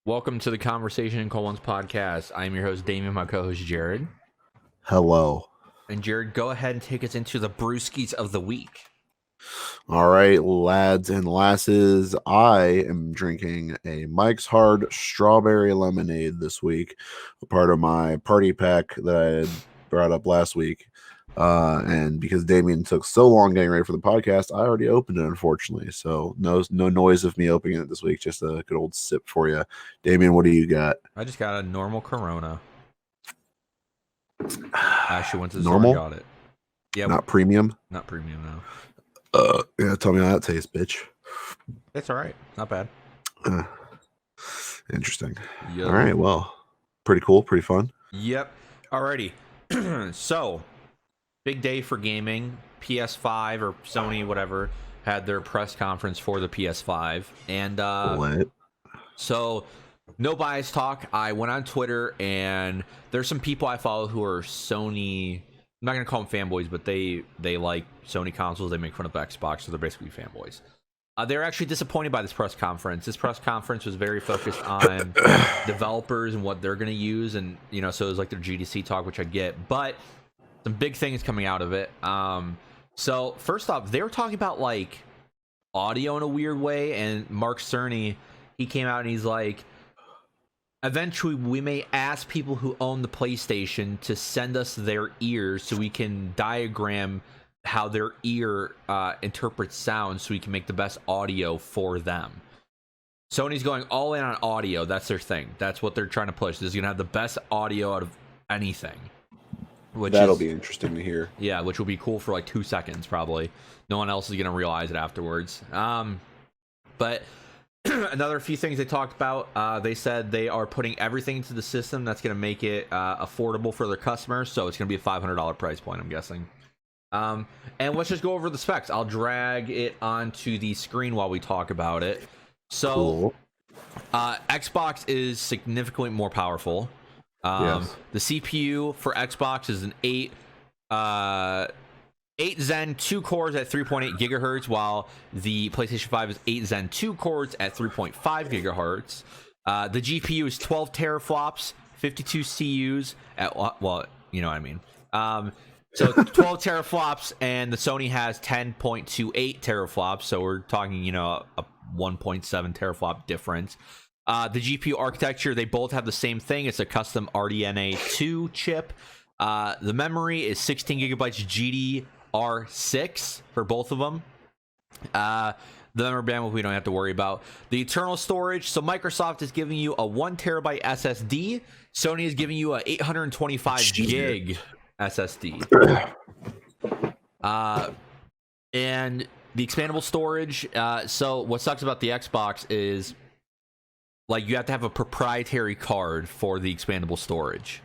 Welcome to the Conversation in Colons podcast. I'm your host, Damien, my co-host, Jared. Hello. And Jared, go ahead and take us into the brewskis of the week. All right, lads and lasses. I am drinking a Mike's Hard Strawberry Lemonade this week, a part of my party pack that I had brought up last week. And because Damien took so long getting ready for the podcast, I already opened it, unfortunately. So no noise of me opening it this week. Just a good old sip for you. Damien, what do you got? I just got a normal Corona. I actually went to the Normal? store and got it. Yeah, Not premium? not premium, no. Yeah, tell me how that tastes, bitch. It's all right. Not bad. Interesting. Yep. All right, well, pretty cool, pretty fun. Yep. Alrighty. So, big day for gaming. PS5 or Sony, whatever, had their press conference for the PS5. And What? so, no bias talk. I went on Twitter, and there's some people I follow who are Sony. I'm not gonna call them fanboys, but they like Sony consoles. They make fun of Xbox, so they're basically fanboys. They're actually disappointed by this press conference. This press conference was very focused on developers and what they're gonna use, and so it was like their GDC talk, which I get, but some big things coming out of it. So first off, they were talking about like audio in a weird way, and Mark Cerny, he came out and he's like, eventually we may ask people who own the PlayStation to send us their ears so we can diagram how their ear interprets sound so we can make the best audio for them. Sony's going all in on audio. That's their thing. That's what they're trying to push. This is going to have the best audio out of anything. That'll be interesting to hear. Yeah, which will be cool for like 2 seconds probably. No one else is going to realize it afterwards. But another few things they talked about, they said they are putting everything into the system that's going to make it affordable for their customers. So it's going to be a $500 price point, I'm guessing. And let's just go over the specs. I'll drag it onto the screen while we talk about it. So, Cool. Xbox is significantly more powerful. Yes. The CPU for Xbox is an 8 Zen 2 cores at 3.8 gigahertz, while the PlayStation 5 is 8 Zen 2 cores at 3.5 gigahertz. The GPU is 12 teraflops, 52 CUs at, well, you know what I mean. So 12 teraflops, and the Sony has 10.28 teraflops, so we're talking, a 1.7 teraflop difference. The GPU architecture, they both have the same thing. It's a custom RDNA 2 chip. The memory is 16 gigabytes GDR6 for both of them. The memory bandwidth we don't have to worry about. The internal storage, so Microsoft is giving you a 1 terabyte SSD. Sony is giving you a 825 gig SSD. And the expandable storage, so what sucks about the Xbox is like you have to have a proprietary card for the expandable storage.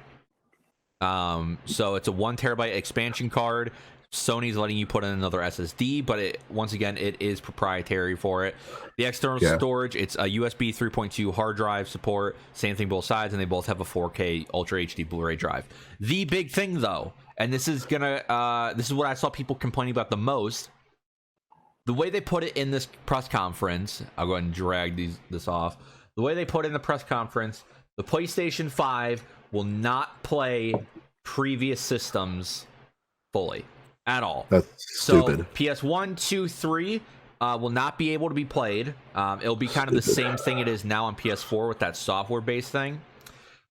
So it's a 1 terabyte expansion card. Sony's letting you put in another SSD, but once again, it is proprietary for it. The external storage, it's a USB 3.2 hard drive support. Same thing both sides, and they both have a 4K Ultra HD Blu-ray drive. The big thing, though, and this is this is what I saw people complaining about the most. The way they put it in this press conference, I'll go ahead and drag this off. The way they put it in the press conference, the PlayStation 5 will not play previous systems fully at all. That's stupid. So PS1, 2, 3 will not be able to be played. It'll be kind of the same thing it is now on PS4 with that software-based thing.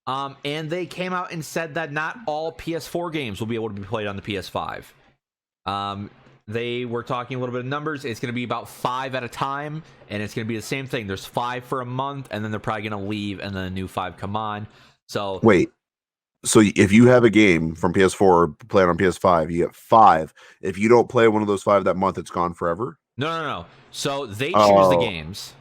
And they came out and said that not all PS4 games will be able to be played on the PS5. They were talking a little bit of numbers. It's going to be about 5 at a time, and it's going to be the same thing. There's 5 for a month, and then they're probably going to leave, and then a new 5 come on. So wait. So if you have a game from PS4 or play it on PS5, you get 5. If you don't play one of those 5 that month, it's gone forever? No. So they choose the games.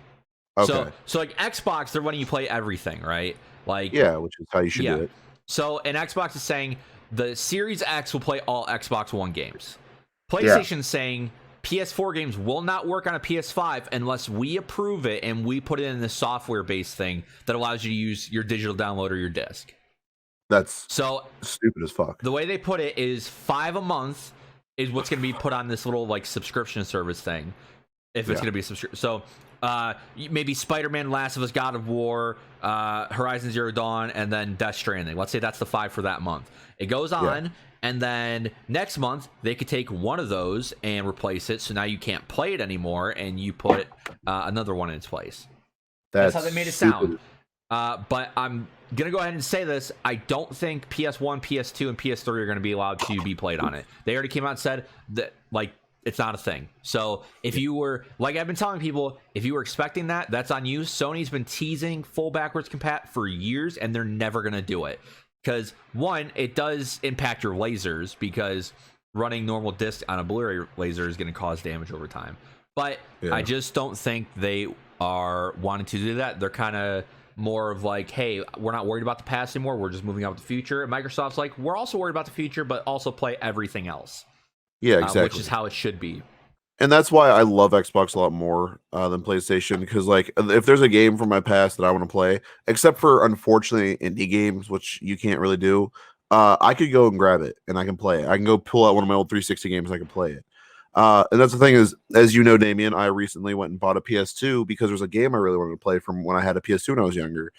Okay. So like Xbox, they're letting you play everything, right? Like yeah, which is how you should do it. So and Xbox is saying the Series X will play all Xbox One games. PlayStation's saying PS4 games will not work on a PS5 unless we approve it and we put it in the software-based thing that allows you to use your digital download or your disc. That's so stupid as fuck. The way they put it is 5 a month is what's going to be put on this little like subscription service thing. If it's going to be a subscription. So maybe Spider-Man, Last of Us, God of War, Horizon Zero Dawn, and then Death Stranding. Let's say that's the 5 for that month. It goes on, and then next month they could take one of those and replace it, so now you can't play it anymore, and you put another one in its place. That's how they made it sound. But I'm gonna go ahead and say this: I don't think PS1, PS2, and PS3 are gonna be allowed to be played on it. They already came out and said that, like, it's not a thing. So if you were, like I've been telling people, if you were expecting that, that's on you. Sony's been teasing full backwards compat for years, and they're never gonna do it. Because one, it does impact your lasers, because running normal disc on a Blu-ray laser is going to cause damage over time. But I just don't think they are wanting to do that. They're kind of more of like, hey, we're not worried about the past anymore. We're just moving on with the future. And Microsoft's like, we're also worried about the future, but also play everything else. Yeah, exactly. Which is how it should be. And that's why I love Xbox a lot more than PlayStation, because, like, if there's a game from my past that I want to play, except for, unfortunately, indie games, which you can't really do, I could go and grab it and I can play it. I can go pull out one of my old 360 games and I can play it. And that's the thing is, as you know, Damien, I recently went and bought a PS2 because there's a game I really wanted to play from when I had a PS2 when I was younger.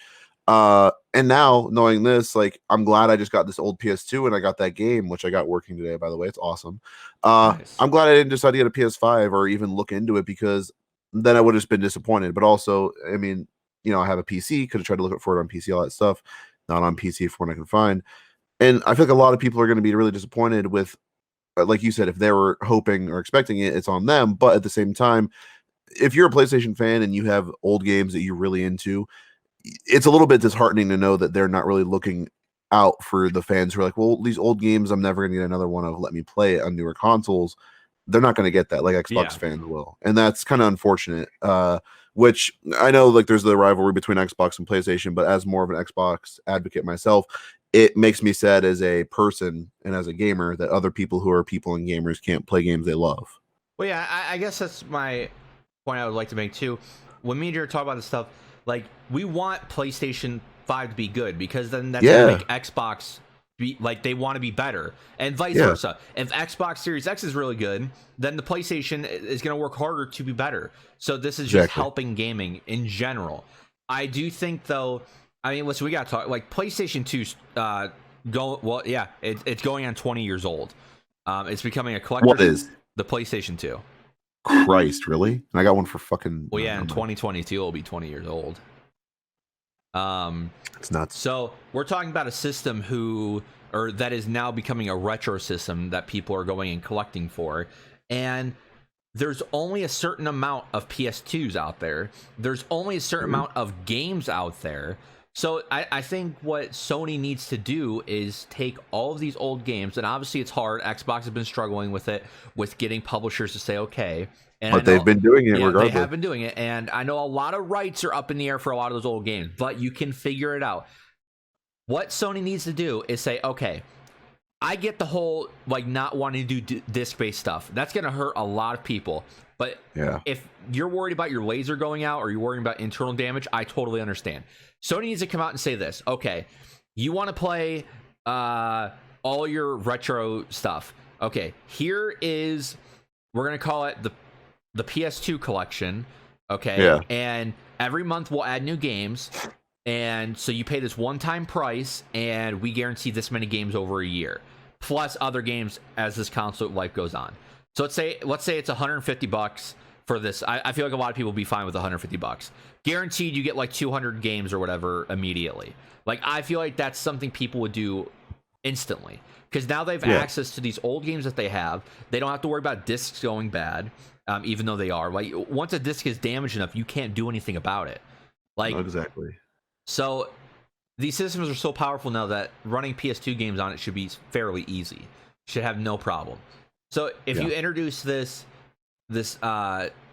And now, knowing this, like, I'm glad I just got this old PS2 and I got that game, which I got working today, by the way. It's awesome. Nice. I'm glad I didn't decide to get a PS5 or even look into it, because then I would have just been disappointed. But also, I mean, you know, I have a PC, could have tried to look for it on PC, all that stuff. Not on PC for what I can find. And I feel like a lot of people are going to be really disappointed with, like you said, if they were hoping or expecting it, it's on them. But at the same time, if you're a PlayStation fan and you have old games that you're really into, it's a little bit disheartening to know that they're not really looking out for the fans who are like, well, these old games, I'm never going to get another one of. Let me play it on newer consoles. They're not going to get that like Xbox fans will. And that's kind of unfortunate, which I know, like, there's the rivalry between Xbox and PlayStation, but as more of an Xbox advocate myself, it makes me sad as a person and as a gamer that other people who are people and gamers can't play games they love. Well, yeah, I guess that's my point I would like to make too. When me and Jared talk about this stuff, like, we want PlayStation 5 to be good, because then that's going to make Xbox be, like, they want to be better, and vice versa. If Xbox Series X is really good, then the PlayStation is going to work harder to be better. So this is just helping gaming in general. I do think, though, I mean, listen, we got to talk, like, PlayStation 2's it's going on 20 years old. It's becoming a collector. What is the PlayStation 2? Christ, really? And I got one for fucking... Well, yeah, in 2022 it'll be 20 years old. It's nuts. So we're talking about a system that is now becoming a retro system that people are going and collecting for, and there's only a certain amount of PS2s out there. There's only a certain amount of games out there. So I think what Sony needs to do is take all of these old games, and obviously it's hard. Xbox has been struggling with it, with getting publishers to say okay. But they've been doing it regardless. They have been doing it, and I know a lot of rights are up in the air for a lot of those old games, but you can figure it out. What Sony needs to do is say, okay, I get the whole, like, not wanting to do disc-based stuff. That's going to hurt a lot of people. But if you're worried about your laser going out or you're worried about internal damage, I totally understand. Sony needs to come out and say this. Okay, you want to play all your retro stuff. Okay, here is, we're going to call it the PS2 collection. Okay, and every month we'll add new games. And so you pay this one-time price, and we guarantee this many games over a year, plus other games as this console life goes on. So let's say it's $150 for this. I feel like a lot of people will be fine with $150. Guaranteed you get like 200 games or whatever immediately. Like, I feel like that's something people would do instantly, because now they have access to these old games that they have. They don't have to worry about discs going bad, even though they are. Like, once a disc is damaged enough, you can't do anything about it. Like, exactly. So these systems are so powerful now that running PS2 games on it should be fairly easy. Should have no problem. So if you introduce this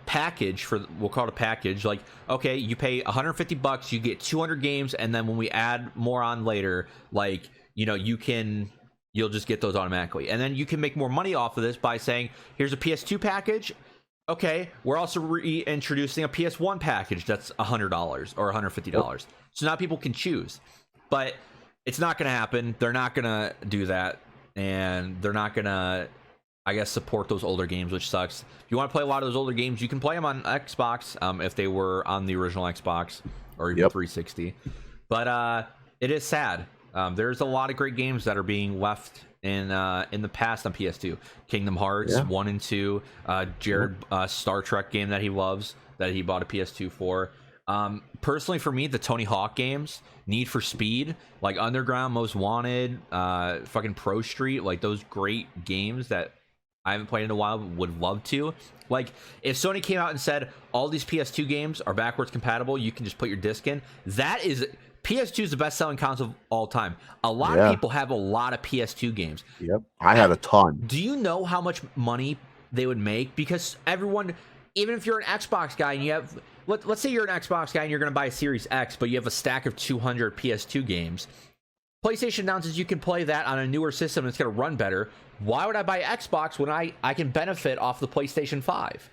package, we'll call it a package, like, okay, you pay $150, you get 200 games, and then when we add more on later, like, you know, you'll just get those automatically, and then you can make more money off of this by saying, here's a PS2 package. Okay, we're also reintroducing a PS1 package that's $100 or $150. So now people can choose. But it's not going to happen. They're not going to do that, and they're not going to I guess, support those older games, which sucks. If you want to play a lot of those older games, you can play them on Xbox, if they were on the original Xbox or even Yep. 360. But it is sad. There's a lot of great games that are being left in the past on PS2. Kingdom Hearts 1 and 2, Jared Star Trek game that he loves, that he bought a PS2 for. Personally, for me, the Tony Hawk games, Need for Speed, like Underground, Most Wanted, fucking Pro Street, like those great games that I haven't played in a while, would love to. Like, if Sony came out and said all these PS2 games are backwards compatible, you can just put your disc in. That is, PS2 is the best selling console of all time. A lot of people have a lot of PS2 games. Yep, I had a ton. Do you know how much money they would make? Because everyone, even if you're an Xbox guy and you have, let's say you're an Xbox guy and you're going to buy a Series X, but you have a stack of 200 PS2 games. PlayStation announces you can play that on a newer system and it's going to run better. Why would I buy Xbox when I can benefit off the PlayStation 5?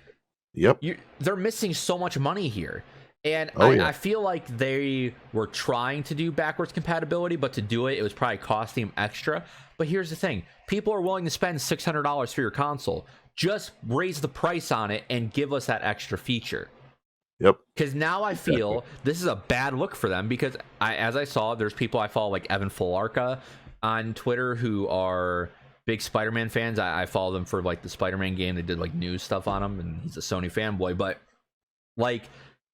Yep. They're missing so much money here. And I feel like they were trying to do backwards compatibility, but to do it, it was probably costing them extra. But here's the thing. People are willing to spend $600 for your console. Just raise the price on it and give us that extra feature. Yep. Because now I feel this is a bad look for them, because as I saw, there's people I follow like Evan Fularka on Twitter who are big Spider-Man fans. I follow them for like the Spider-Man game. They did like news stuff on him, and he's a Sony fanboy. But like,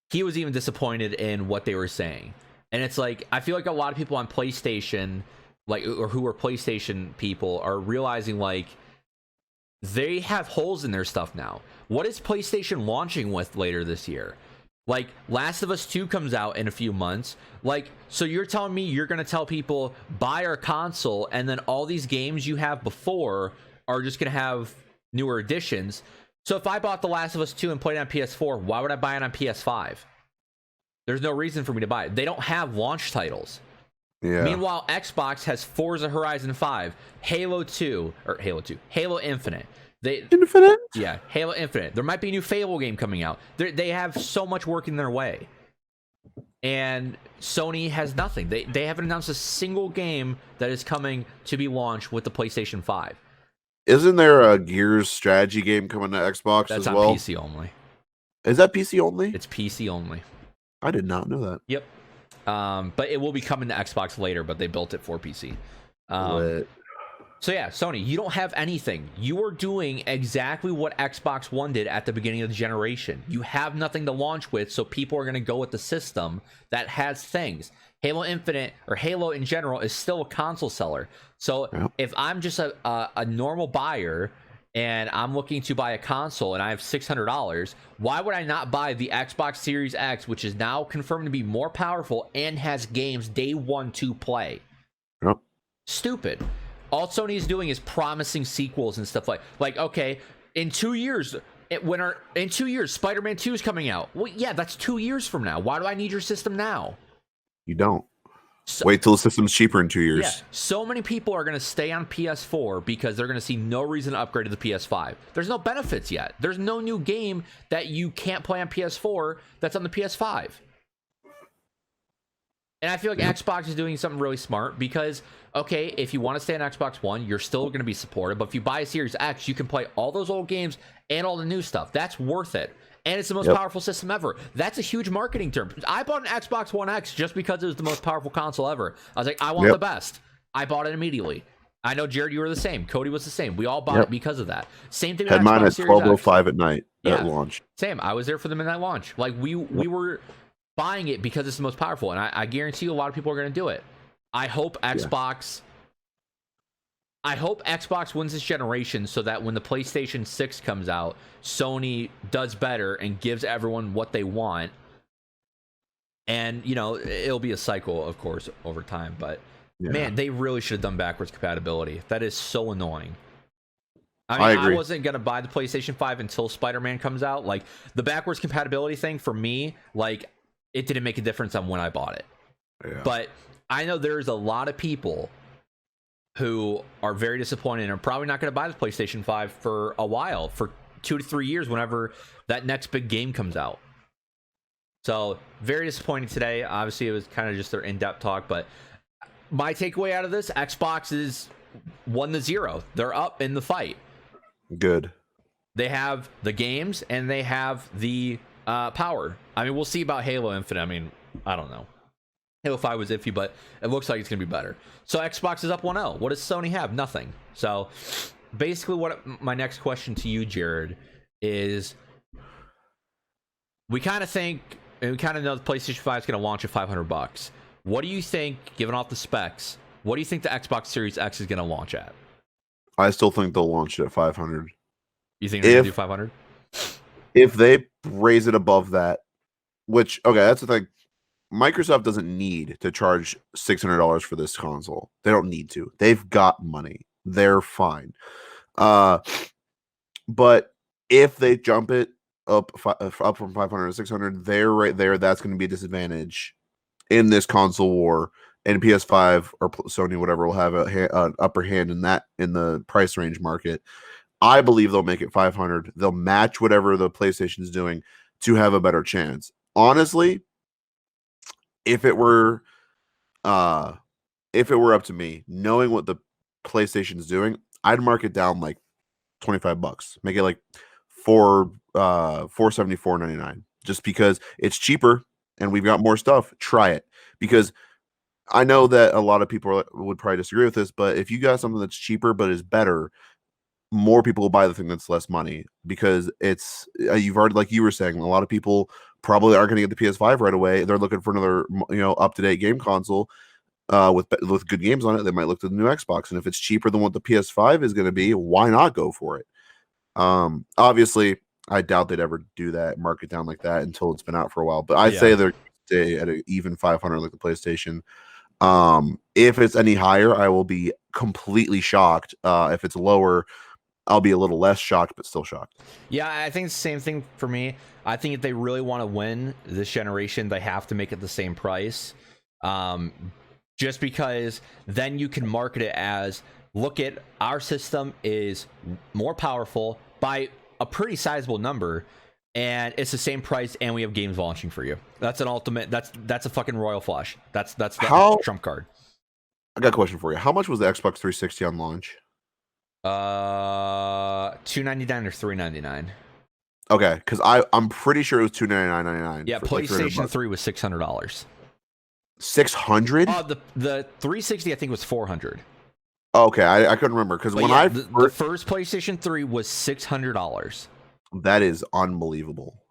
he was even disappointed in what they were saying. And it's like, I feel like a lot of people on PlayStation, like, or who are PlayStation people, are realizing like they have holes in their stuff now. What is PlayStation launching with later this year? Like, Last of Us 2 comes out in a few months. Like, so you're telling me you're going to tell people, buy our console, and then all these games you have before are just going to have newer editions. So if I bought The Last of Us 2 and played it on PS4, why would I buy it on PS5? There's no reason for me to buy it. They don't have launch titles. Yeah. Meanwhile, Xbox has Forza Horizon 5, Halo Infinite. Infinite? Yeah, Halo Infinite. There might be a new Fable game coming out. They have so much working their way. And Sony has nothing. They haven't announced a single game that is coming to be launched with the PlayStation 5. Isn't there a Gears strategy game coming to Xbox as well? That's on PC only. Is that PC only? It's PC only. I did not know that. Yep. But it will be coming to Xbox later, but they built it for PC. So yeah, Sony, you don't have anything. You are doing exactly what Xbox One did at the beginning of the generation. You have nothing to launch with, so people are going to go with the system that has things. Halo Infinite, or Halo in general, is still a console seller. So if I'm just a normal buyer and I'm looking to buy a console and I have $600, why would I not buy the Xbox Series X, which is now confirmed to be more powerful and has games day one to play? Yep. Stupid. All Sony is doing is promising sequels and stuff like okay, in 2 years, in 2 years, Spider-Man 2 is coming out. Well, yeah, that's 2 years from now. Why do I need your system now? You don't. Wait till the system's cheaper in 2 years. Yeah, so many people are going to stay on PS4 because they're going to see no reason to upgrade to the PS5. There's no benefits yet. There's no new game that you can't play on PS4 that's on the PS5. And I feel like Xbox is doing something really smart because, okay, if you want to stay on Xbox One, you're still going to be supported. But if you buy a Series X, you can play all those old games and all the new stuff. That's worth it. And it's the most powerful system ever. That's a huge marketing term. I bought an Xbox One X just because it was the most powerful console ever. I was like, I want the best. I bought it immediately. I know, Jared, you were the same. Cody was the same. We all bought it because of that. Same thing with Xbox mine at Series 12:05 at night at launch. Same. I was there for the midnight launch. Like, we were buying it because it's the most powerful, and I guarantee you a lot of people are going to do it. I hope Xbox wins this generation so that when the PlayStation 6 comes out, Sony does better and gives everyone what they want. And, you know, it'll be a cycle, of course, over time. But, man, they really should have done backwards compatibility. That is so annoying. I mean, I wasn't going to buy the PlayStation 5 until Spider-Man comes out. Like, the backwards compatibility thing, for me, like, it didn't make a difference on when I bought it. Yeah. But I know there's a lot of people who are very disappointed and are probably not going to buy the PlayStation 5 for a while, for 2 to 3 years, whenever that next big game comes out. So, very disappointing today. Obviously, it was kind of just their in-depth talk, but my takeaway out of this, Xbox is 1-0. They're up in the fight. Good. They have the games and they have the power. I mean, we'll see about Halo Infinite. I mean, I don't know. Halo 5 was iffy, but it looks like it's going to be better. So Xbox is up 1-0. What does Sony have? Nothing. So basically, what my next question to you, Jared, is we kind of think, and we kind of know the PlayStation 5 is going to launch at $500. What do you think, given off the specs, what do you think the Xbox Series X is going to launch at? I still think they'll launch it at 500. You think they're going to do 500? If they raise it above that, which, okay, that's the thing. Microsoft doesn't need to charge $600 for this console. They don't need to. They've got money. They're fine. But if they jump it up from 500 to 600, they're right there. That's going to be a disadvantage in this console war. And PS5 or Sony, whatever, will have an upper hand in the price range market. I believe they'll make it 500. They'll match whatever the PlayStation is doing to have a better chance. Honestly, if it were up to me, knowing what the PlayStation's doing, I'd mark it down like $25. Make it like $474.99, just because it's cheaper and we've got more stuff. Try it, because I know that a lot of people would probably disagree with this, but if you got something that's cheaper but is better, more people will buy the thing that's less money, because it's you've already, like you were saying, a lot of people probably aren't going to get the PS5 right away. They're looking for another, up-to-date game console with good games on it. They might look to the new Xbox, and if it's cheaper than what the PS5 is going to be, why not go for it? Obviously, I doubt they'd ever do that, mark it down like that until it's been out for a while. But I'd say they're stay at an even 500 like the PlayStation. If it's any higher, I will be completely shocked. If it's lower, I'll be a little less shocked, but still shocked. Yeah, I think it's the same thing for me. I think if they really want to win this generation, they have to make it the same price. Just because then you can market it as, look at our system is more powerful by a pretty sizable number, and it's the same price, and we have games launching for you. That's an ultimate. That's a fucking royal flush. That's the trump card. I got a question for you. How much was the Xbox 360 on launch? $299 or $399. Okay, because I'm pretty sure it was $299.99. Yeah, PlayStation 3 was $600. 600? Oh, the 360 I think was $400. Okay, I couldn't remember, because when the first PlayStation 3 was $600. That is unbelievable.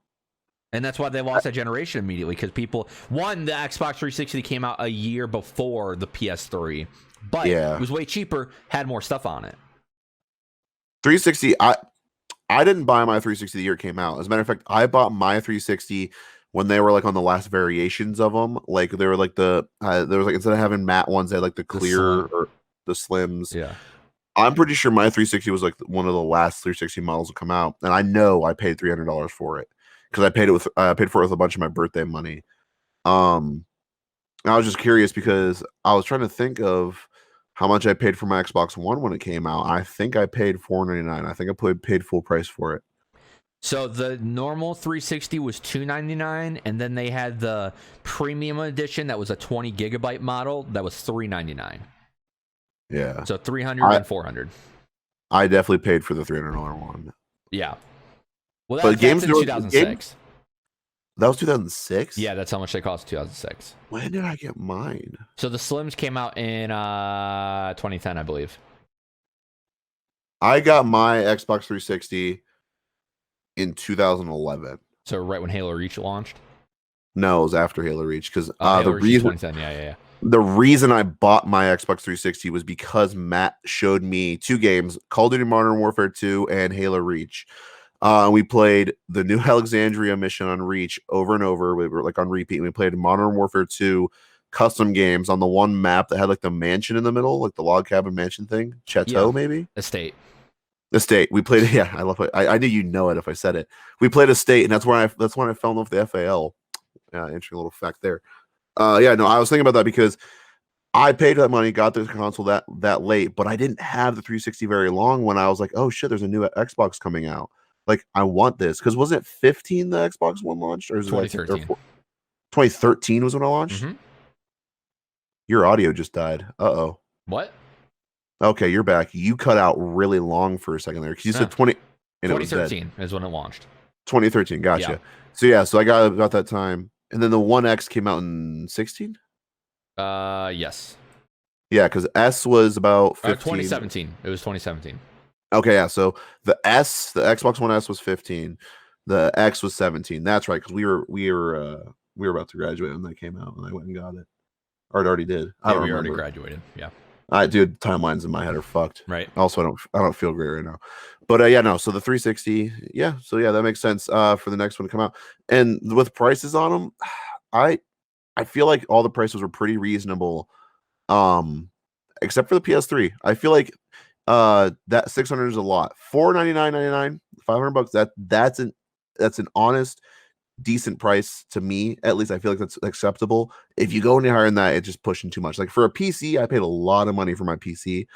And that's why they lost that generation immediately, because the Xbox 360 came out a year before the PS3, but it was way cheaper, had more stuff on it. 360, I didn't buy my 360 the year it came out. As a matter of fact, I bought my 360 when they were like on the last variations of them. Like they were like there was like, instead of having matte ones, they had like the clear or the slims. Yeah. I'm pretty sure my 360 was like one of the last 360 models to come out, and I know I paid $300 for it, because I paid for it with a bunch of my birthday money. I was just curious, because I was trying to think of how much I paid for my Xbox One when it came out. I think I paid $499. I think I paid full price for it. So the normal 360 was $299, and then they had the premium edition that was a 20 gigabyte model that was $399. Yeah. So $300 and $400. I definitely paid for the $300 one. Yeah. Well, that's in 2006. That was 2006? Yeah, that's how much they cost in 2006. When did I get mine? So the Slims came out in 2010, I believe. I got my Xbox 360 in 2011. So right when Halo Reach launched? No, it was after Halo Reach, because the reason I bought my Xbox 360 was because Matt showed me two games, Call of Duty Modern Warfare 2 and Halo Reach. We played the New Alexandria mission on Reach over and over. We were like on repeat. And we played Modern Warfare 2 custom games on the one map that had like the mansion in the middle, like the log cabin mansion thing. Chateau, maybe? Estate. We played, yeah, I love it. I knew you'd know it if I said it. We played Estate, and that's when I fell in love with the FAL. Interesting little fact there. I was thinking about that because I paid that money, got the console that late, but I didn't have the 360 very long when I was like, oh shit, there's a new Xbox coming out. Like, I want this. Because wasn't it 15 the Xbox One launched? Or is it 2013. 2013 was when I launched? Mm-hmm. Your audio just died. Uh-oh. What? Okay, you're back. You cut out really long for a second there because you Yeah. said 20 and it was dead. 2013 is when it launched. 2013. Yeah. Gotcha. So I got about that time. And then the 1X came out in 16? Yes. Yeah, because S was about 15. 2017. It was 2017. Okay, yeah. So the Xbox One S was 15. The X was 17. That's right, because we were about to graduate when that came out, and I went and got it. Or it already did. I Yeah, don't we already remember. graduated. Yeah. Dude, timelines in my head are fucked. Right. Also, I don't feel great right now. But yeah, no. So the 360, yeah. So yeah, that makes sense. For the next one to come out, and with prices on them, I I feel like all the prices were pretty reasonable. Um, except for the PS3. I feel like that 600 is a lot. 499.99, $500. That's an honest, decent price to me. At least I feel like that's acceptable. If you go any higher than that, it's just pushing too much. Like for a PC, I paid a lot of money for my PC,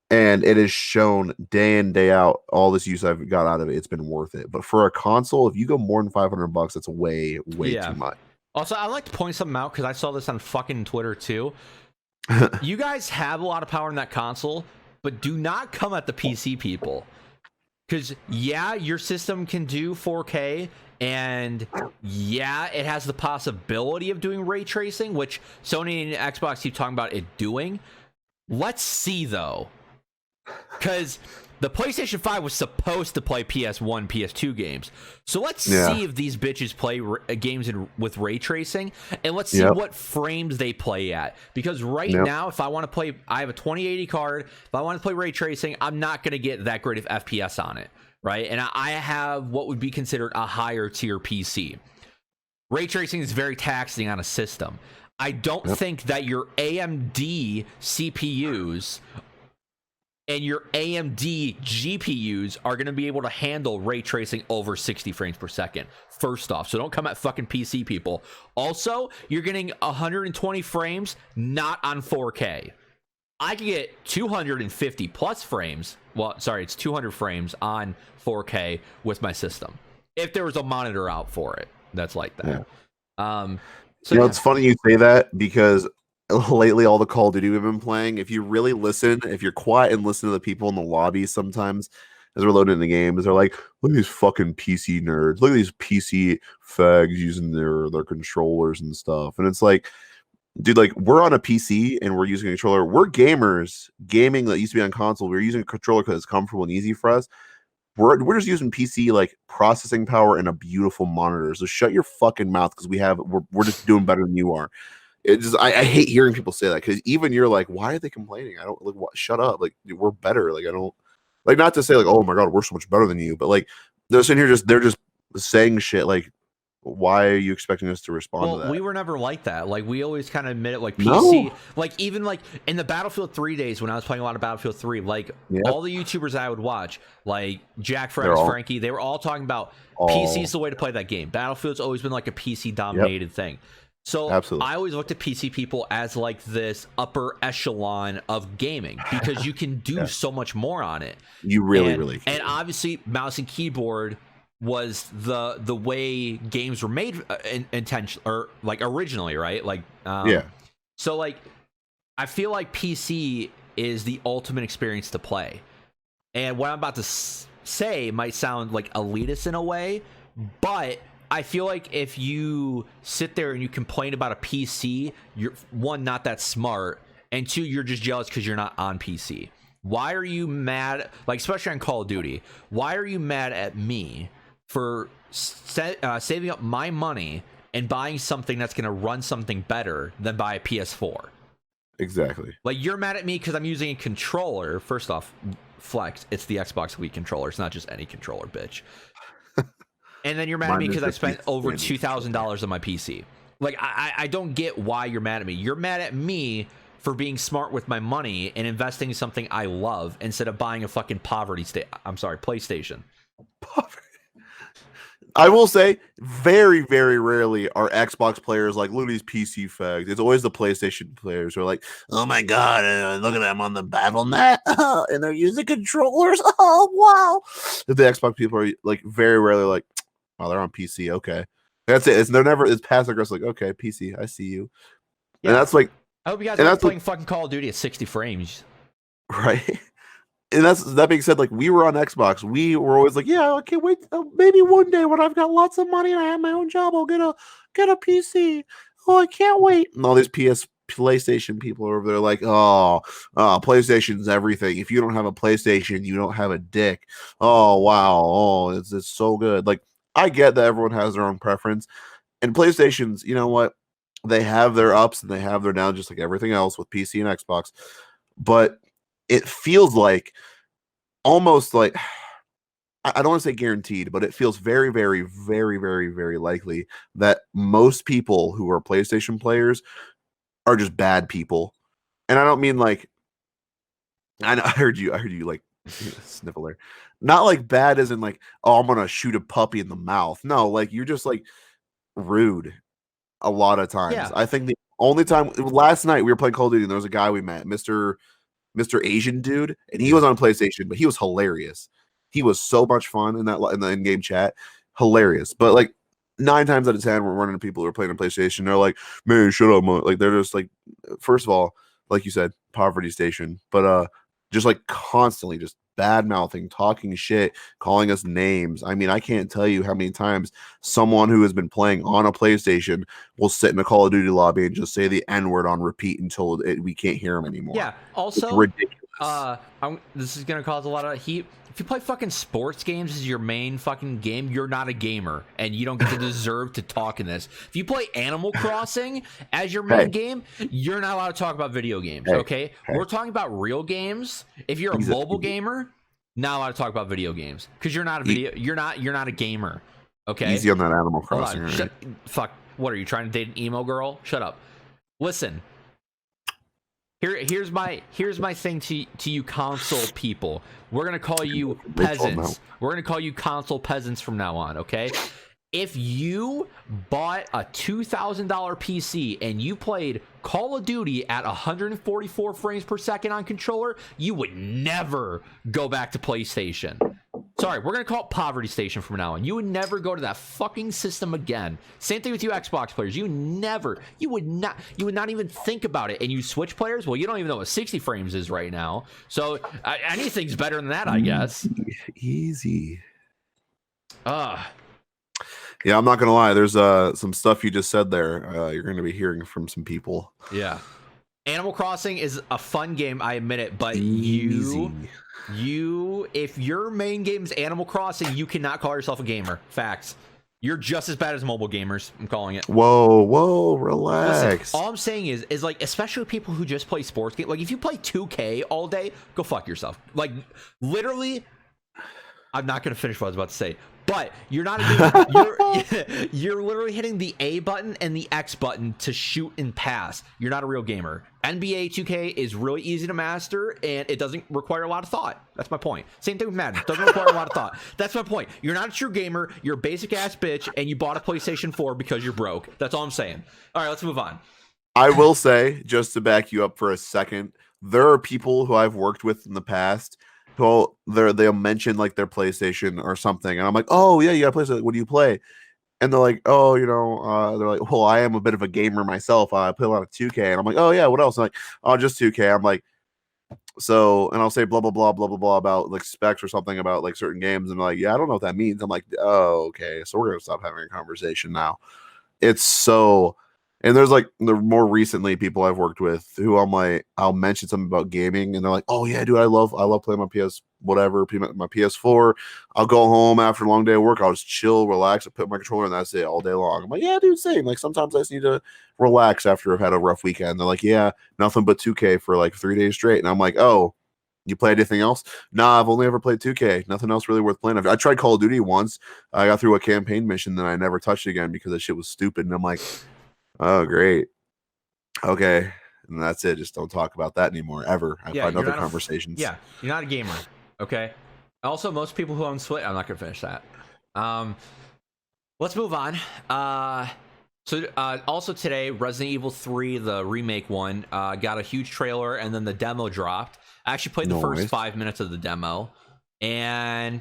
and it has shown day in day out all this use I've got out of it. It's been worth it. But for a console, if you go more than $500, that's way Yeah. too much. Also, I'd like to point something out because I saw this on fucking Twitter too. You guys have a lot of power in that console, but do not come at the PC people. Because, yeah, your system can do 4K, and yeah, it has the possibility of doing ray tracing, which Sony and Xbox keep talking about it doing. Let's see, though. Because the PlayStation 5 was supposed to play PS1, PS2 games. So let's see if these bitches play games with ray tracing, and let's see what frames they play at. Because right now, if I want to play, I have a 2080 card. If I want to play ray tracing, I'm not going to get that great of FPS on it, right? And I have what would be considered a higher tier PC. Ray tracing is very taxing on a system. I don't think that your AMD CPUs and your AMD GPUs are going to be able to handle ray tracing over 60 frames per second. First off, so don't come at fucking PC people. Also, you're getting 120 frames, not on 4K. I can get 250 plus frames. Well, sorry, it's 200 frames on 4K with my system. If there was a monitor out for it, that's like that. So it's funny you say that because lately all the Call of Duty we've been playing, if you really listen, if you're quiet and listen to the people in the lobby sometimes as we're loading the games, they're like, look at these fucking PC nerds. Look at these PC fags using their controllers and stuff. And it's like, dude, like we're on a PC and we're using a controller. We're gamers. Gaming that used to be on console, we're using a controller because it's comfortable and easy for us. We're just using PC like processing power and a beautiful monitor. So shut your fucking mouth because we're just doing better than you are. It just I hate hearing people say that because even you're like, why are they complaining? I don't like what shut up. Like we're better. Like I don't like not to say like, oh my god, we're so much better than you, but like they're sitting here they're just saying shit like why are you expecting us to respond to that? We were never like that. Like we always kind of admit it. Like PC, like even like in the Battlefield 3 days when I was playing a lot of Battlefield 3, like all the YouTubers I would watch, like Jack Fred's Frankie, they were all talking about PC's the way to play that game. Battlefield's always been like a PC dominated thing. So I always looked at PC people as like this upper echelon of gaming because you can do so much more on it. You really can. And obviously mouse and keyboard was the way games were made intention or like originally, right? Like so like I feel like PC is the ultimate experience to play. And what I'm about to say might sound like elitist in a way, but I feel like if you sit there and you complain about a PC, you're one, not that smart, and two, you're just jealous because you're not on PC. Why are you mad? Like, especially on Call of Duty, why are you mad at me for saving up my money and buying something that's going to run something better than buy a PS4? Exactly. Like, you're mad at me because I'm using a controller. First off, flex, it's the Xbox Wii controller. It's not just any controller, bitch. And then you're mad at me because I spent over $2,000 on my PC. Like, I don't get why you're mad at me. You're mad at me for being smart with my money and investing in something I love instead of buying a fucking PlayStation. I will say, very, very rarely are Xbox players like, look at these PC fags. It's always the PlayStation players who are like, oh my god, look at them on the BattleNet, and they're using controllers. Oh wow! The Xbox people are like very rarely like, oh, they're on PC. Okay, that's it. It's passive aggressive. Like, okay, PC, I see you. Yeah. And that's like, I hope you guys are playing fucking Call of Duty at 60 frames. right? And that being said, like we were on Xbox, we were always like, yeah, I can't wait. Maybe one day when I've got lots of money and I have my own job, I'll get a PC. Oh, I can't wait. And all these PlayStation people are over there like, PlayStation's everything. If you don't have a PlayStation, you don't have a dick. Oh wow, oh it's so good. Like I get that everyone has their own preference, and PlayStations, you know what? They have their ups and they have their downs, just like everything else with PC and Xbox. But it feels like almost like I don't want to say guaranteed, but it feels very, very, very, very, very likely that most people who are PlayStation players are just bad people. And I don't mean like I heard you like sniffle there. Not like bad as in like, oh, I'm gonna shoot a puppy in the mouth. No, like you're just like rude a lot of times. Yeah, I think the only time last night we were playing Call of Duty and there was a guy we met, Mr. Asian dude, and he yeah. was on PlayStation, but he was hilarious. He was so much fun in the in-game chat, hilarious. But like 9 times out of 10, we're running into people who are playing on PlayStation. They're like, "Man, shut up!" Like they're just like, first of all, like you said, poverty station, but just like constantly just bad mouthing, talking shit, calling us names. I mean, I can't tell you how many times someone who has been playing on a PlayStation will sit in a Call of Duty lobby and just say the N word on repeat until we can't hear him anymore. Yeah. It's Also, ridiculous. this is gonna cause a lot of heat. If you play fucking sports games as your main fucking game, you're not a gamer, and you don't get to deserve to talk in this. If you play Animal Crossing as your main Hey, game, you're not allowed to talk about video games. hey, Okay, hey. we're talking about real games. If you're a Easy, mobile gamer, not allowed to talk about video games because you're not a video. You're not a gamer. Okay, easy on that Animal hold Crossing. on. Right? Fuck. What are you trying to date an emo girl? Shut up. Listen. Here's my thing to you console people. We're gonna call you peasants. We're gonna call you console peasants from now on, okay? If you bought a $2,000 PC and you played Call of Duty at 144 frames per second on controller, you would never go back to PlayStation. Sorry, we're gonna call it Poverty Station from now on. You would never go to that fucking system again. Same thing with you Xbox players. You would not even think about it. And you Switch players, well, you don't even know what 60 frames is right now. So anything's better than that, I guess. Easy. Yeah, I'm not gonna lie. There's some stuff you just said there. You're gonna be hearing from some people. Yeah. Animal Crossing is a fun game, I admit it, but Easy. if your main game is Animal Crossing, you cannot call yourself a gamer. Facts. You're just as bad as mobile gamers. I'm calling it. Whoa, relax. Listen, all I'm saying is like, especially people who just play sports games. Like, if you play 2K all day, go fuck yourself. Like, literally, I'm not gonna finish what I was about to say. But you're not you're literally hitting the A button and the X button to shoot and pass. You're not a real gamer. NBA 2K is really easy to master and it doesn't require a lot of thought. That's my point. Same thing with Madden. It doesn't require a lot of thought. That's my point. You're not a true gamer. You're a basic ass bitch and you bought a PlayStation 4 because you're broke. That's all I'm saying. All right, let's move on. I will say, just to back you up for a second, there are people who I've worked with in the past who they'll mention like their PlayStation or something, and I'm like, oh yeah, you got a PlayStation. What do you play? And they're like, oh, they're like, well, I am a bit of a gamer myself. I play a lot of 2K, and I'm like, oh yeah, what else? I'm like, oh, just 2K. I'm like, so, and I'll say blah blah blah blah blah blah about like specs or something about like certain games, and they're like, yeah, I don't know what that means. I'm like, oh, okay, so we're gonna stop having a conversation now. It's so, and there's like the more recently people I've worked with who I'm like, I'll mention something about gaming and they're like, oh yeah, dude, I love playing my my PS4. I'll go home after a long day of work, I'll just chill, relax, I put my controller and that's it all day long. I'm like, yeah, dude, same. Like sometimes I just need to relax after I've had a rough weekend. They're like, yeah, nothing but 2K for like 3 days straight. And I'm like, oh, you play anything else? Nah, I've only ever played 2K. Nothing else really worth playing. I tried Call of Duty once. I got through a campaign mission, then I never touched it again because that shit was stupid. And I'm like, oh, great. Okay. And that's it. Just don't talk about that anymore, ever. I find other conversations. Yeah, you're not a gamer. Okay. Also, most people who own Switch, I'm not going to finish that. Let's move on. Also today, Resident Evil 3, the remake one, got a huge trailer and then the demo dropped. I actually played the first 5 minutes of the demo and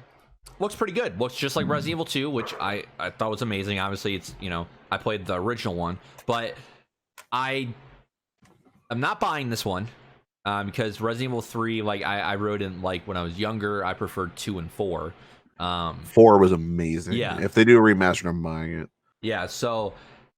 looks pretty good. Looks just like Resident Evil 2, which I thought was amazing. Obviously, it's, I played the original one, but I'm not buying this one. because Resident Evil 3, like I wrote in like when I was younger, I preferred 2 and 4. 4 was amazing. Yeah. If they do a remaster, I'm buying it. Yeah, so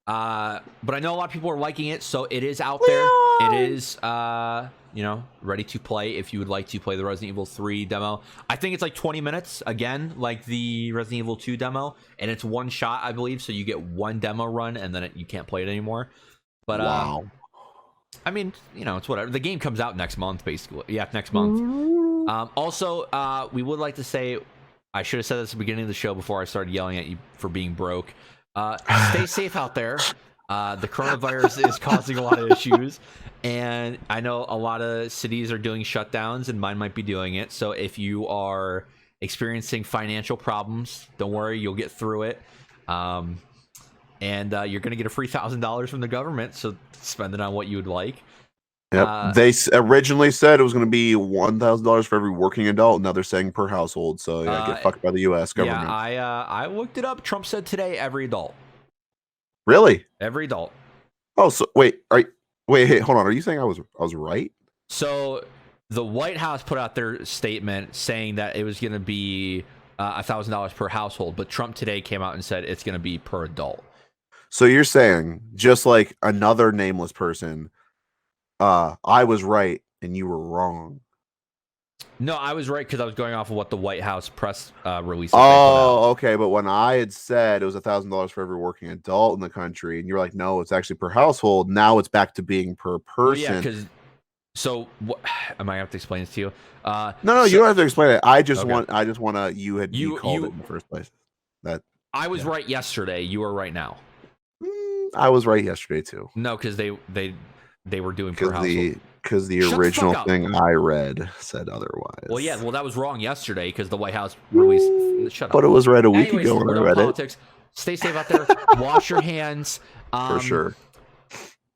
but I know a lot of people are liking it, so it is out there. It is ready to play if you would like to play the Resident Evil 3 demo. I think it's like 20 minutes again, like the Resident Evil 2 demo, and it's one shot, I believe, so you get one demo run and then you can't play it anymore. But Wow. I mean, it's whatever. The game comes out next month, basically. Yeah, next month. Also, we would like to say, I should have said this at the beginning of the show before I started yelling at you for being broke. Stay safe out there. The coronavirus is causing a lot of issues, and I know a lot of cities are doing shutdowns, and mine might be doing it. So if you are experiencing financial problems, don't worry, you'll get through it. And you're going to get a free $1,000 from the government, so spend it on what you would like. Yep. They originally said it was going to be $1,000 for every working adult. Now they're saying per household. So yeah, get fucked by the U.S. government. Yeah, I looked it up. Trump said today every adult. Really? Every adult. Oh, so wait, hey, hold on. Are you saying I was right? So the White House put out their statement saying that it was going to be $1,000 per household, but Trump today came out and said it's going to be per adult. So you're saying just like another nameless person, I was right and you were wrong. No, I was right because I was going off of what the White House press release. Oh, okay. But when I had said it was $1,000 for every working adult in the country, and you're like, no, it's actually per household. Now it's back to being per person. Well, yeah, because so what? Am I gonna have to explain this to you? No, you don't have to explain it. I just want to. You called it in the first place. That I was right yesterday. You are right now. I was right yesterday too. No, because they were doing per household. Because the original thing I read said otherwise. Well, yeah, that was wrong yesterday because the White House released. Shut up. But it was right a week ago when I read politics. Stay safe out there. Wash your hands. For sure.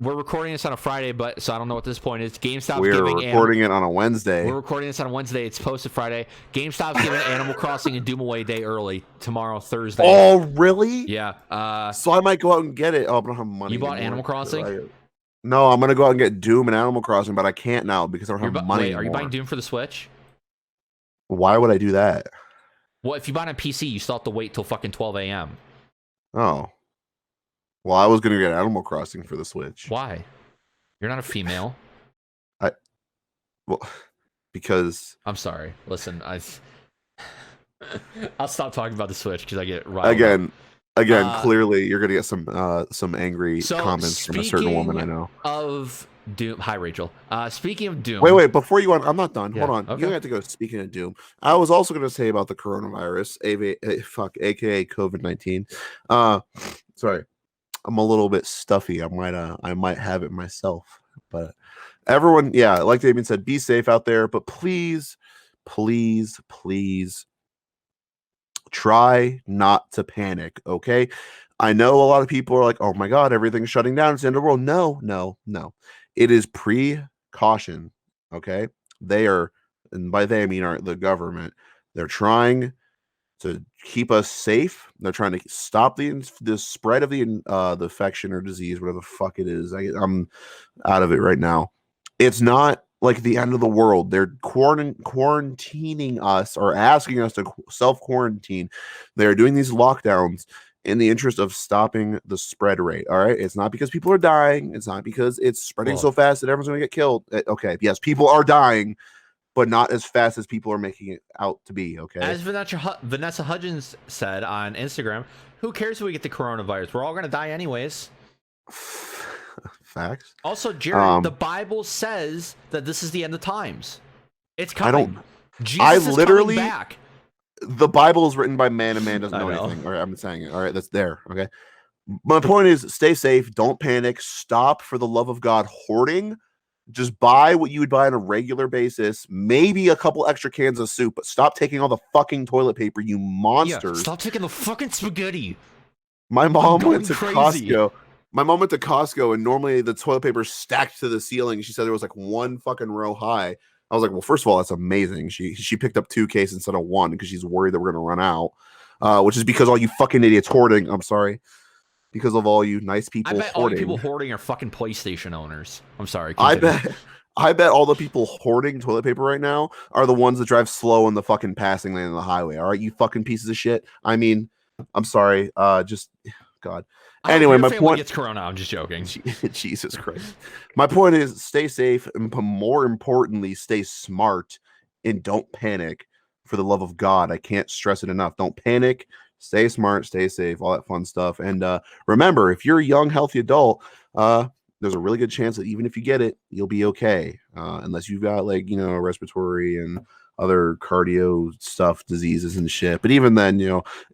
We're recording this on a Friday, so I don't know what this point is. GameStop's We're recording it on a Wednesday. We're recording this on a Wednesday. It's posted Friday. GameStop's giving Animal Crossing and Doom Away Day early tomorrow, Thursday. Oh, really? Yeah. So I might go out and get it. Oh, I don't have money. You bought Animal Crossing? No, I'm gonna go out and get Doom and Animal Crossing, but I can't now because I don't have money. Wait, are you buying Doom for the Switch? Why would I do that? Well, if you buy it on PC, you still have to wait till fucking 12 a.m. Oh. Well, I was gonna get Animal Crossing for the Switch. Why? You're not a female. Because I'm sorry. Listen, I'll stop talking about the Switch because I get riled Again, clearly you're gonna get some angry comments from a certain woman I know. Of Doom, hi Rachel. Speaking of Doom, wait, before you want, I'm not done. Yeah, hold on, okay. You have to go. Speaking of Doom, I was also gonna say about the coronavirus, aka COVID-19. Sorry, I'm a little bit stuffy. I might have it myself, but everyone, yeah, like Damien said, be safe out there, but please try not to panic, okay? I know a lot of people are like, oh my God, everything's shutting down. It's the end of the world. No. It is precaution, okay? They are, and by they I mean the government. They're trying to keep us safe. They're trying to stop the spread of the infection or disease, whatever the fuck it is. I'm out of it right now. It's not like the end of the world. They're quarantining us or asking us to self-quarantine. They're doing these lockdowns in the interest of stopping the spread rate. All right. It's not because people are dying. It's not because it's spreading so fast that everyone's going to get killed. Okay. Yes, people are dying, but not as fast as people are making it out to be. Okay. As Vanessa Hudgens said on Instagram, who cares if we get the coronavirus? We're all going to die anyways. Facts. Also, Jared, the Bible says that this is the end of times. It's coming. Jesus is coming back. The Bible is written by man, and man doesn't know anything. All right, I'm saying it. All right, that's there. Okay. My point is, stay safe. Don't panic. Stop, for the love of God, hoarding. Just buy what you would buy on a regular basis. Maybe a couple extra cans of soup, but stop taking all the fucking toilet paper, you monsters. Yeah, stop taking the fucking spaghetti. My mom went to Costco. My mom went to Costco, and normally the toilet paper is stacked to the ceiling. She said there was like one fucking row high. I was like, well, first of all, that's amazing. She picked up 2 cases instead of 1 because she's worried that we're going to run out, which is because all you fucking idiots hoarding. I'm sorry. Because of all you nice people hoarding. All you people hoarding are fucking PlayStation owners. I'm sorry. I bet I bet all the people hoarding toilet paper right now are the ones that drive slow in the fucking passing lane of the highway. All right, you fucking pieces of shit. I mean, I'm sorry. Just God. I hope Anyway, your my family point. gets corona. I'm just joking. Jesus Christ. My point is, stay safe, and more importantly, stay smart and don't panic. For the love of God, I can't stress it enough. Don't panic. Stay smart. Stay safe. All that fun stuff. And remember, if you're a young, healthy adult, there's a really good chance that even if you get it, you'll be okay. Unless you've got like respiratory and other cardio stuff, diseases and shit. But even then,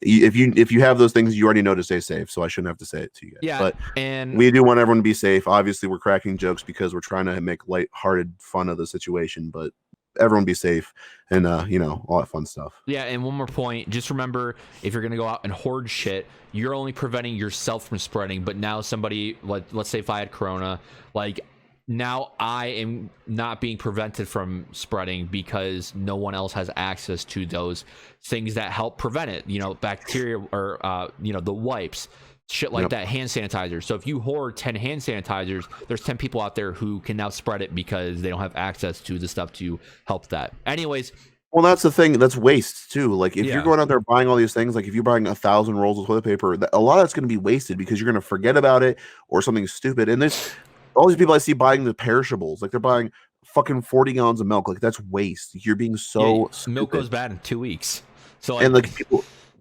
if you have those things, you already know to stay safe. So I shouldn't have to say it to you guys. Yeah, But and we do want everyone to be safe. Obviously, we're cracking jokes because we're trying to make lighthearted fun of the situation. But everyone be safe and all that fun stuff. yeah, and one more point. Just remember, if you're gonna go out and hoard shit, you're only preventing yourself from spreading. But now somebody, like, let's say if I had corona, like, now I am not being prevented from spreading because no one else has access to those things that help prevent it. Bacteria or the wipes, shit like Yep. that, hand sanitizer. So if you hoard 10 hand sanitizers, there's 10 people out there who can now spread it because they don't have access to the stuff to help that. Anyways, Well, that's the thing. That's waste too. Like if Yeah. you're going out there buying all these things, like if you're buying 1,000 rolls of toilet paper, a lot of that's going to be wasted because you're going to forget about it or something stupid. And there's all these people I see buying the perishables, like they're buying fucking 40 gallons of milk. Like that's waste. You're being so milk stupid. goes bad in 2 weeks. So And like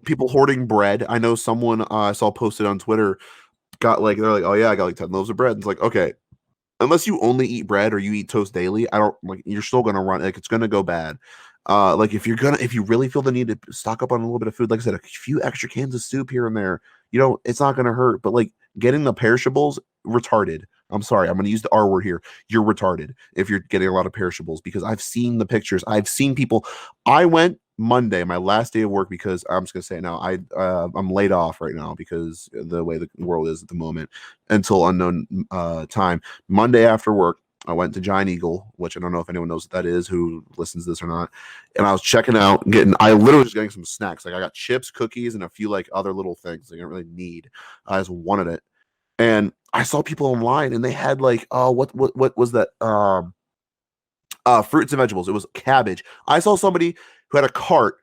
people hoarding bread. I know someone I saw posted on Twitter got like they're like, oh yeah, I got like 10 loaves of bread. And it's like, okay, unless you only eat bread or you eat toast daily, I don't like you're still gonna run like it's gonna go bad. Like if you really feel the need to stock up on a little bit of food, like I said, a few extra cans of soup here and there, it's not gonna hurt. But like getting the perishables, retarded. I'm sorry, I'm gonna use the R word here. You're retarded if you're getting a lot of perishables because I've seen the pictures. I've seen people. I went Monday, my last day of work, because I'm just gonna say it now. I'm laid off right now because the way the world is at the moment until unknown time. Monday after work, I went to Giant Eagle, which I don't know if anyone knows what that is, who listens to this or not. And I was checking out, I literally was getting some snacks. Like I got chips, cookies, and a few like other little things like I don't really need. I just wanted it. And I saw people online and they had like, oh, what was that? Fruits and vegetables. It was cabbage. I saw somebody who had a cart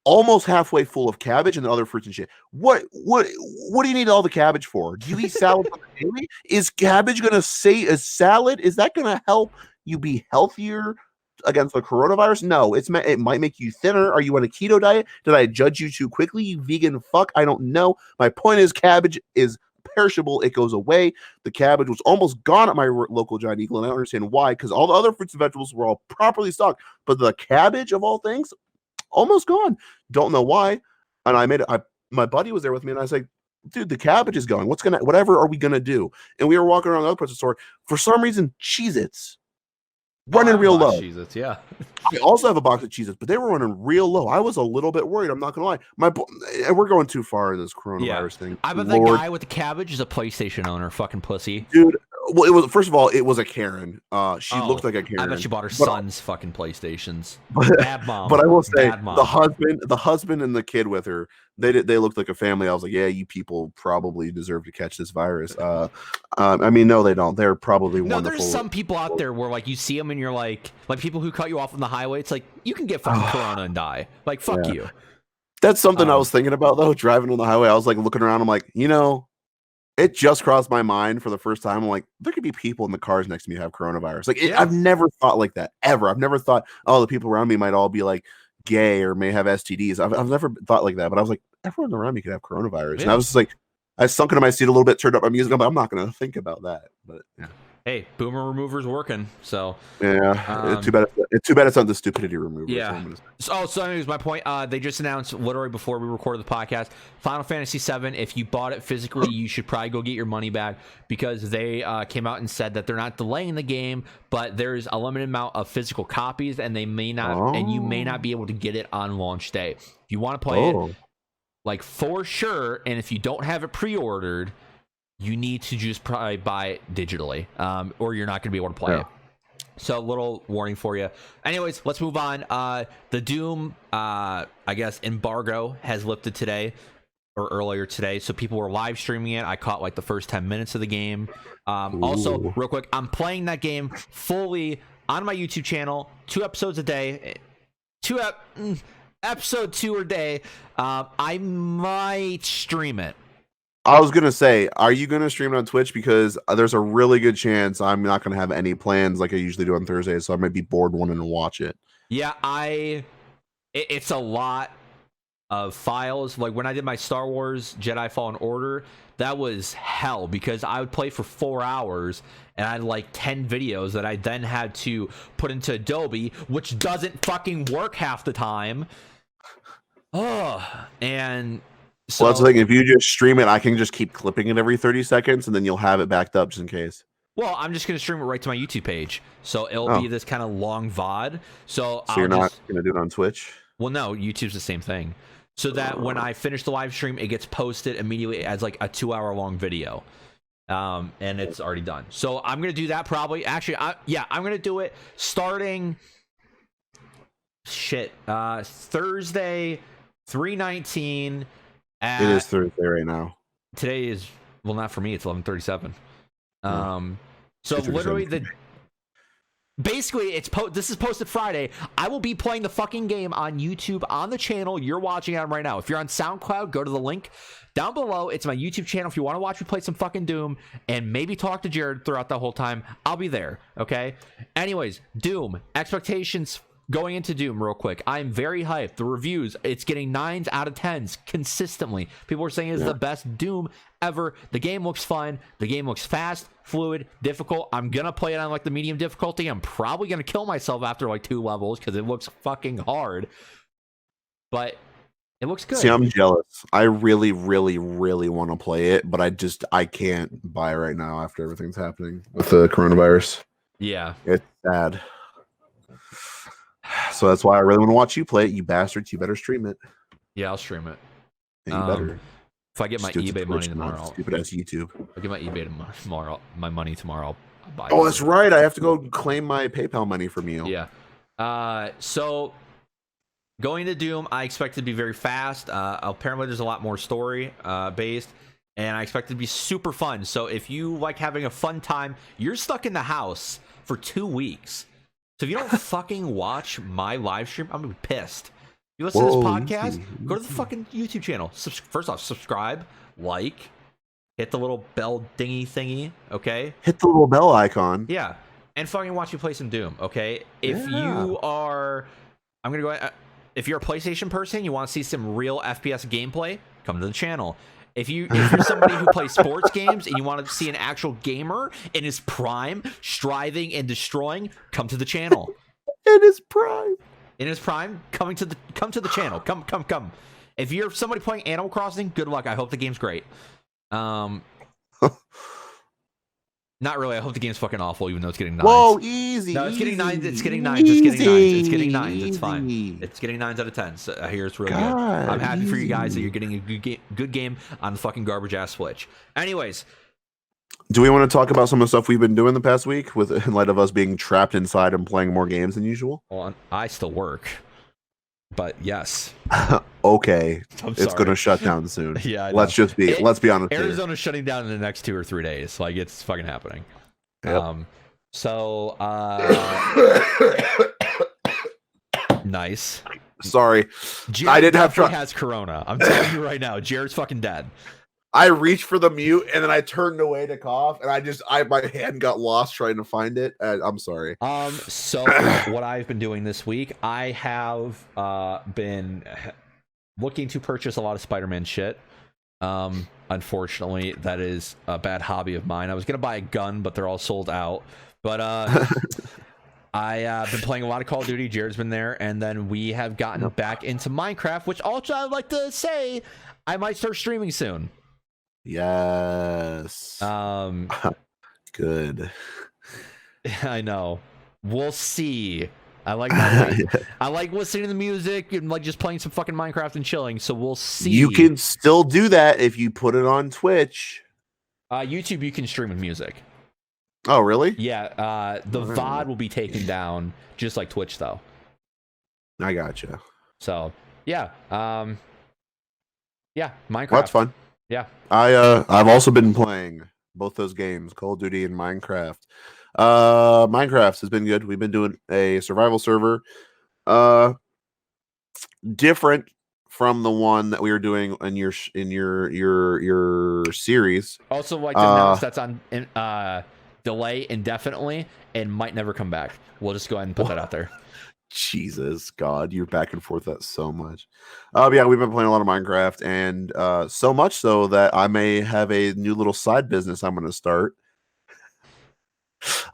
almost halfway full of cabbage and other fruits and shit. What do you need all the cabbage for? Do you eat salad on the daily? Is cabbage gonna say a salad? Is that gonna help you be healthier against the coronavirus? No, it might make you thinner. Are you on a keto diet? Did I judge you too quickly, you vegan fuck? I don't know. My point is cabbage is perishable. It goes away. The cabbage was almost gone at my local Giant Eagle, and I don't understand why, because all the other fruits and vegetables were all properly stocked, but the cabbage of all things almost gone. Don't know why. And my buddy was there with me, and I was like, dude, the cabbage is going. Whatever are we gonna do? And we were walking around the other parts of the store. For some reason, Cheez-Its running real low. Cheez-Its, yeah. I also have a box of Cheez-Its, but they were running real low. I was a little bit worried. I'm not gonna lie. And we're going too far in this coronavirus thing. I bet the guy with the cabbage is a PlayStation owner, fucking pussy. Dude, well, it was first of all, it was a Karen. She looked like a Karen. I bet she bought her son's fucking PlayStations. Bad mom. But I will say the husband and the kid with her, they looked like a family. I was like, yeah, you people probably deserve to catch this virus. I mean, no, they don't. They're probably wonderful. There's some people out there where like you see them and you're like people who cut you off on the highway. It's like you can get fucking corona and die. Like fuck you. That's something I was thinking about though. Driving on the highway, I was like looking around. I'm like, it just crossed my mind for the first time. I'm like, there could be people in the cars next to me who have coronavirus. Like, I've never thought like that ever. I've never thought, oh, the people around me might all be like gay or may have STDs. I've never thought like that. But I was like, everyone around me could have coronavirus. Yeah. And I was just like, I sunk into my seat a little bit, turned up my music. I'm not going to think about that. But yeah. Hey, boomer remover's working. So yeah, it's too bad. It's too bad it's on the stupidity remover. Yeah. So anyways, my point. They just announced literally before we recorded the podcast, Final Fantasy VII. If you bought it physically, you should probably go get your money back because they came out and said that they're not delaying the game, but there's a limited amount of physical copies, and they may not, and you may not be able to get it on launch day. If you want to play it, like for sure, and if you don't have it pre-ordered, you need to just probably buy it digitally, or you're not going to be able to play it. So a little warning for you. Anyways, let's move on. The Doom, I guess, embargo has lifted today. or earlier today, so people were live streaming it. I caught like the first 10 minutes of the game. Also, Ooh. real quick, I'm playing that game fully on my YouTube channel, 2 episodes a day, episode 2 a day. I might stream it. I was gonna say, are you gonna stream it on Twitch? Because there's a really good chance I'm not gonna have any plans like I usually do on Thursdays, so I might be bored wanting to watch it. Yeah, it's a lot of files. Like when I did my Star Wars Jedi Fallen Order, that was hell because I would play for 4 hours and I had like 10 videos that I then had to put into Adobe, which doesn't fucking work half the time. Oh, and so Well, that's the thing. If you just stream it, I can just keep clipping it every 30 seconds, and then you'll have it backed up just in case. well, I'm just gonna stream it right to my YouTube page, so it'll be this kind of long VOD. So you're not gonna do it on Twitch? Well, no, YouTube's the same thing. So that when I finish the live stream, it gets posted immediately as like a 2-hour long video. And it's already done. So I'm going to do that probably. Actually, I'm going to do it starting Thursday, 3/19. It is Thursday right now. Today is, well, not for me. It's 11:37. So 2:37. literally basically, this is posted Friday. I will be playing the fucking game on YouTube on the channel you're watching on right now. If you're on SoundCloud, go to the link down below. It's my YouTube channel. If you want to watch me play some fucking Doom and maybe talk to Jared throughout the whole time, I'll be there. Okay. Anyways, Doom expectations going into Doom real quick. I'm very hyped. The reviews, it's getting 9s out of 10s consistently. People are saying it's the best Doom ever. The game looks fun. The game looks fast, fluid, difficult. I'm gonna play it on like the medium difficulty. I'm probably gonna kill myself after like 2 levels because it looks fucking hard, but it looks good. See, I'm jealous. I really, really, really want to play it, but I can't buy right now after everything's happening with the coronavirus. Yeah, it's sad. So that's why I really want to watch you play it, you bastards. You better stream it. Yeah, I'll stream it. Yeah, you better. If I get my eBay money tomorrow, stupid ass YouTube. I'll get my eBay tomorrow. My money tomorrow. I'll buy oh, that's right. I have to go claim my PayPal money from you. Yeah. So going to Doom, I expect it to be very fast. Apparently, there's a lot more story based, and I expect it to be super fun. So if you like having a fun time, you're stuck in the house for 2 weeks. So if you don't fucking watch my live stream, I'm gonna be pissed. You listen to this podcast, go to the fucking YouTube channel. First off, subscribe, like, hit the little bell dingy thingy, okay? Hit the little bell icon. Yeah, and fucking watch me play some Doom, okay? If you are, I'm gonna go. If you're a PlayStation person, you want to see some real FPS gameplay, come to the channel. If you're somebody who plays sports games and you want to see an actual gamer in his prime, striving and destroying, come to the channel. In his prime. In his prime, come to the channel. Come. If you're somebody playing Animal Crossing, good luck. I hope the game's great. Not really. I hope the game's fucking awful, even though it's getting 9s. Whoa, easy. No, it's getting 9s. It's getting 9s. Easy, It's getting 9s. It's fine. It's getting 9s out of 10s. I hear it's really good. I'm happy for you guys that you're getting a good game on the fucking garbage ass Switch. Anyways, do we want to talk about some of the stuff we've been doing the past week, in light of us being trapped inside and playing more games than usual? well, I still work, but yes. Okay, it's going to shut down soon. Yeah, let's be honest. Arizona's shutting down in the next 2 or 3 days. Like, it's fucking happening. Yep. Nice. Sorry, Jared I didn't have has corona. I'm telling you right now, Jared's fucking dead. I reached for the mute and then I turned away to cough, and my hand got lost trying to find it. I'm sorry. So what I've been doing this week, I have been looking to purchase a lot of Spider-Man shit. Unfortunately, that is a bad hobby of mine. I was gonna buy a gun, but they're all sold out. But I've been playing a lot of Call of Duty. Jared's been there, and then we have gotten back into Minecraft, which also I'd like to say I might start streaming soon. Yes. Good. I know. We'll see. I like that. I like listening to the music and like just playing some fucking Minecraft and chilling. So we'll see. You can still do that if you put it on Twitch. YouTube, you can stream with music. Oh, really? Yeah. The VOD will be taken down, just like Twitch, though. I gotcha. So yeah. Yeah, Minecraft. Well, that's fun. Yeah. I've also been playing both those games, Call of Duty and Minecraft. Minecraft has been good. We've been doing a survival server. Different from the one that we were doing in your series. Also, like to announce that's on delay indefinitely and might never come back. We'll just go ahead and put that out there. Jesus God, you're back and forth that so much. Yeah, we've been playing a lot of Minecraft, and so much so that I may have a new little side business I'm going to start.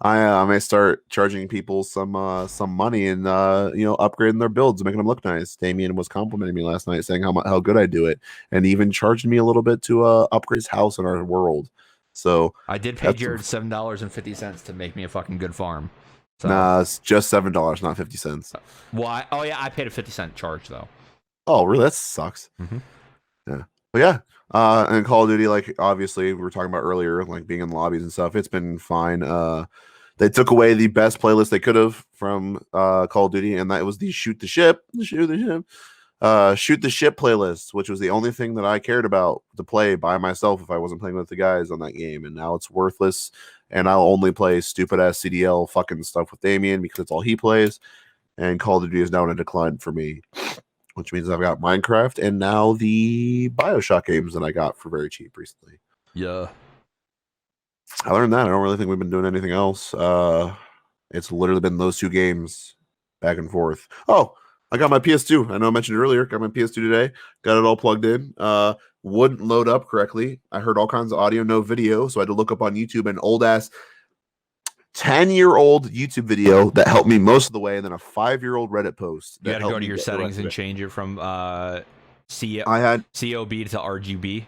I may start charging people some money and upgrading their builds, making them look nice. Damien was complimenting me last night, saying how good I do it, and even charged me a little bit to upgrade his house in our world. So I did pay Jared $7.50 to make me a fucking good farm. So. Nah, it's just $7, not 50 cents. Well, I paid a 50-cent charge though. Oh, really? That sucks. Mm-hmm. Yeah, but yeah. And Call of Duty, like obviously we were talking about earlier, like being in lobbies and stuff. It's been fine. They took away the best playlist they could have from Call of Duty, and that was the shoot the ship playlist, which was the only thing that I cared about to play by myself if I wasn't playing with the guys on that game. And now it's worthless, and I'll only play stupid ass CDL fucking stuff with Damien because it's all he plays. And Call of Duty is now in a decline for me, which means I've got Minecraft and now the BioShock games that I got for very cheap recently. Yeah. Other than that, I don't really think we've been doing anything else. It's literally been those two games back and forth. Oh, I got my PS2. I know I mentioned it earlier. Got my PS2 today. Got it all plugged in. Wouldn't load up correctly. I heard all kinds of audio, no video. So I had to look up on YouTube an old ass 10-year-old YouTube video that helped me most of the way, and then a 5-year-old Reddit post. You got to go to your settings and change it from COB to RGB.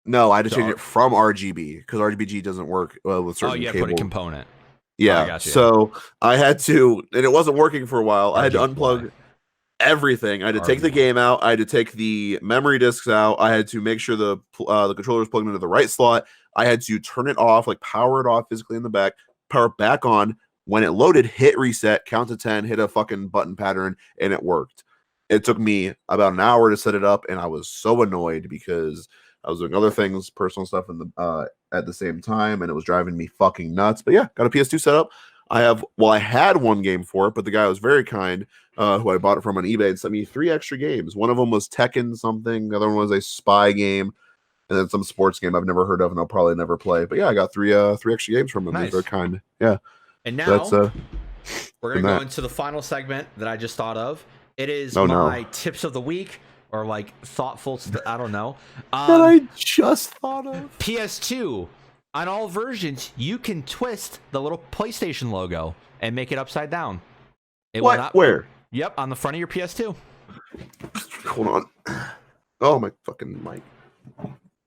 No, I had to change it from RGB because RGB doesn't work with certain. Oh, you have to put a component. Yeah, I got you. So I had to, and it wasn't working for a while. I had to unplug everything. I had to take the game out. I had to take the memory discs out. I had to make sure the controller was plugged into the right slot. I had to turn it off, like power it off physically in the back, power it back on. When it loaded, hit reset, count to 10, hit a fucking button pattern, and it worked. It took me about an hour to set it up, and I was so annoyed because I was doing other things, personal stuff at the same time, and it was driving me fucking nuts. But yeah, got a PS2 set up. I had one game for it, but the guy was very kind, who I bought it from on eBay, and sent me 3 extra games. One of them was Tekken something. The other one was a spy game, and then some sports game I've never heard of and I'll probably never play. But yeah, I got 3 extra games from him. Nice. He was very kind. Yeah. And now we're gonna go into the final segment that I just thought of. It is my tips of the week. Or like thoughtful, I don't know. That I just thought of. PS2, on all versions, you can twist the little PlayStation logo and make it upside down. Where? Yep, on the front of your PS2. Hold on. Oh, my fucking mic.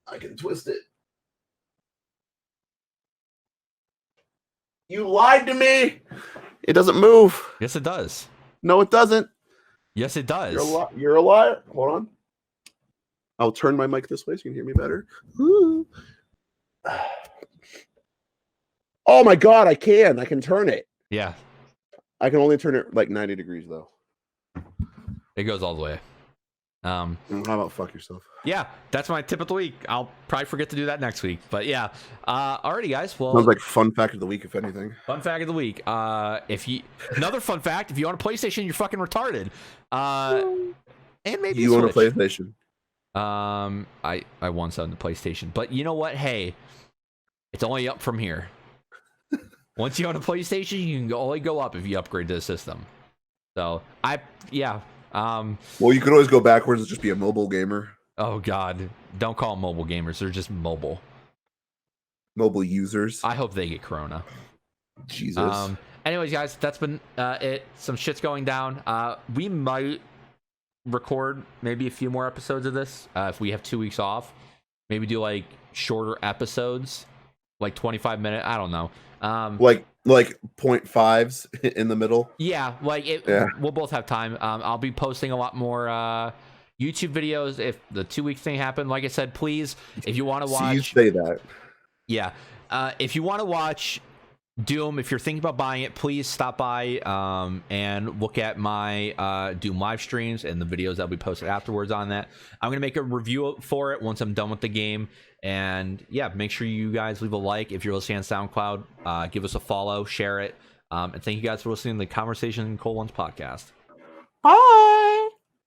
I can twist it. You lied to me. It doesn't move. Yes, it does. No, it doesn't. Yes, it does. You're a liar. Hold on. I'll turn my mic this way so you can hear me better. Ooh. Oh my God, I can turn it. Yeah. I can only turn it like 90 degrees though. It goes all the way. How about fuck yourself? Yeah, that's my tip of the week. I'll probably forget to do that next week. But yeah. Alrighty, guys. Well, sounds like fun fact of the week, if anything. Fun fact of the week. Another fun fact, if you want a PlayStation, you're fucking retarded. And maybe you want a PlayStation. I once owned the PlayStation. But you know what? Hey, it's only up from here. Once you own a PlayStation, you can only go up if you upgrade the system. So well, you could always go backwards and just be a mobile gamer. Oh God, don't call them mobile gamers. They're just mobile users. I hope they get corona. Jesus. Anyways, guys, that's been it. Some shit's going down. We might record maybe a few more episodes of this if we have 2 weeks off. Maybe do like shorter episodes, like 25-minute. I don't know. Like 0.5s in the middle. Yeah, we'll both have time. I'll be posting a lot more YouTube videos if the 2 week thing happened. Like I said, please, if you want to watch, you say that. Yeah, if you want to watch Doom, if you're thinking about buying it, please stop by and look at my Doom live streams and the videos that'll be posted afterwards on that. I'm going to make a review for it once I'm done with the game. And yeah, make sure you guys leave a like. If you're listening on SoundCloud, give us a follow, share it. And thank you guys for listening to the Conversation in Cold Ones podcast. Bye.